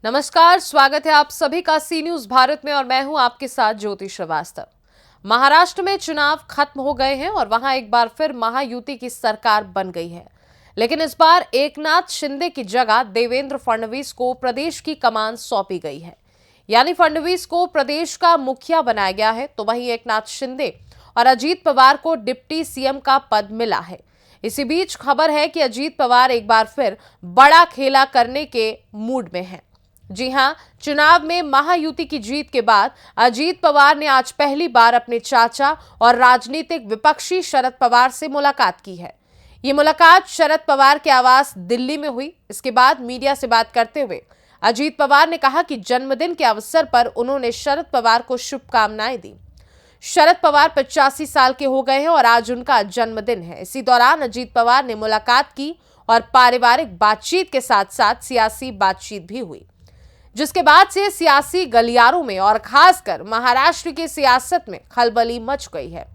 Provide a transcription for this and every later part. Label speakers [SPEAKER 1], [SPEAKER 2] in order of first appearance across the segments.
[SPEAKER 1] नमस्कार, स्वागत है आप सभी का सी न्यूज भारत में और मैं हूं आपके साथ ज्योति श्रीवास्तव। महाराष्ट्र में चुनाव खत्म हो गए हैं और वहां एक बार फिर महायुति की सरकार बन गई है। लेकिन इस बार एकनाथ शिंदे की जगह देवेंद्र फडणवीस को प्रदेश की कमान सौंपी गई है। यानी फडणवीस को प्रदेश का मुखिया बनाया गया है, तो वहीं एकनाथ शिंदे और अजीत पवार को डिप्टी सीएम का पद मिला है। इसी बीच खबर है कि अजीत पवार एक बार फिर बड़ा खेला करने के मूड में हैं। जी हां, चुनाव में महायुति की जीत के बाद अजीत पवार ने आज पहली बार अपने चाचा और राजनीतिक विपक्षी शरद पवार से मुलाकात की है। ये मुलाकात शरद पवार के आवास दिल्ली में हुई। इसके बाद मीडिया से बात करते हुए अजीत पवार ने कहा कि जन्मदिन के अवसर पर उन्होंने शरद पवार को शुभकामनाएं दी। शरद पवार 85 साल के हो गए हैं और आज उनका जन्मदिन है। इसी दौरान अजीत पवार ने मुलाकात की और पारिवारिक बातचीत के साथ साथ सियासी बातचीत भी हुई, जिसके बाद से सियासी गलियारों में और खासकर महाराष्ट्र की सियासत में खलबली मच गई है।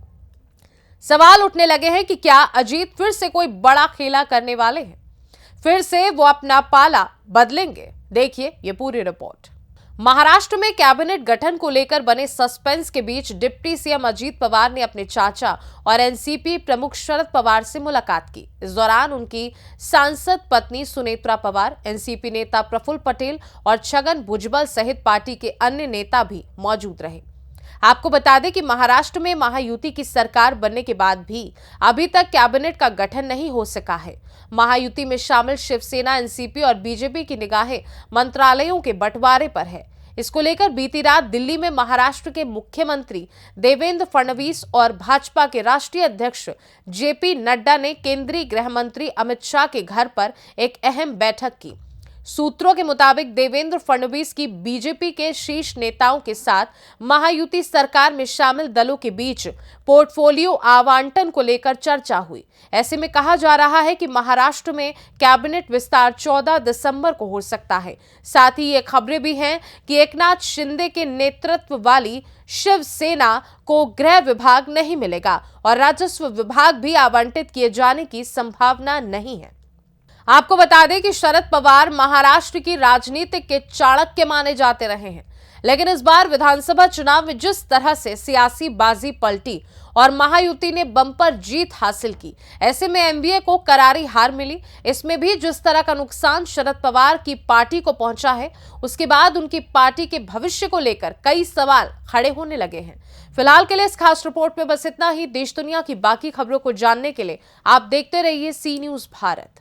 [SPEAKER 1] सवाल उठने लगे हैं कि क्या अजीत फिर से कोई बड़ा खेला करने वाले हैं, फिर से वो अपना पाला बदलेंगे। देखिए ये पूरी रिपोर्ट। महाराष्ट्र में कैबिनेट गठन को लेकर बने सस्पेंस के बीच डिप्टी सीएम अजीत पवार ने अपने चाचा और एनसीपी प्रमुख शरद पवार से मुलाकात की। इस दौरान उनकी सांसद पत्नी सुनेत्रा पवार, एनसीपी नेता प्रफुल्ल पटेल और छगन भुजबल सहित पार्टी के अन्य नेता भी मौजूद रहे। आपको बता दें कि महाराष्ट्र में महायुति की सरकार बनने के बाद भी अभी तक कैबिनेट का गठन नहीं हो सका है। महायुति में शामिल शिवसेना, एनसीपी और बीजेपी की निगाहें मंत्रालयों के बंटवारे पर है। इसको लेकर बीती रात दिल्ली में महाराष्ट्र के मुख्यमंत्री देवेंद्र फडणवीस और भाजपा के राष्ट्रीय अध्यक्ष जेपी नड्डा ने केंद्रीय गृह मंत्री अमित शाह के घर पर एक अहम बैठक की। सूत्रों के मुताबिक देवेंद्र फडणवीस की बीजेपी के शीर्ष नेताओं के साथ महायुति सरकार में शामिल दलों के बीच पोर्टफोलियो आवंटन को लेकर चर्चा हुई। ऐसे में कहा जा रहा है कि महाराष्ट्र में कैबिनेट विस्तार 14 दिसंबर को हो सकता है। साथ ही ये खबरें भी हैं कि एकनाथ शिंदे के नेतृत्व वाली शिवसेना को गृह विभाग नहीं मिलेगा और राजस्व विभाग भी आवंटित किए जाने की संभावना नहीं है। आपको बता दें कि शरद पवार महाराष्ट्र की राजनीति के चाणक्य माने जाते रहे हैं, लेकिन इस बार विधानसभा चुनाव में जिस तरह से सियासी बाजी पलटी और महायुति ने बम्पर जीत हासिल की, ऐसे में एनडीए को करारी हार मिली। इसमें भी जिस तरह का नुकसान शरद पवार की पार्टी को पहुंचा है, उसके बाद उनकी पार्टी के भविष्य को लेकर कई सवाल खड़े होने लगे हैं। फिलहाल के लिए इस खास रिपोर्ट में बस इतना ही। देश दुनिया की बाकी खबरों को जानने के लिए आप देखते रहिए सी न्यूज भारत।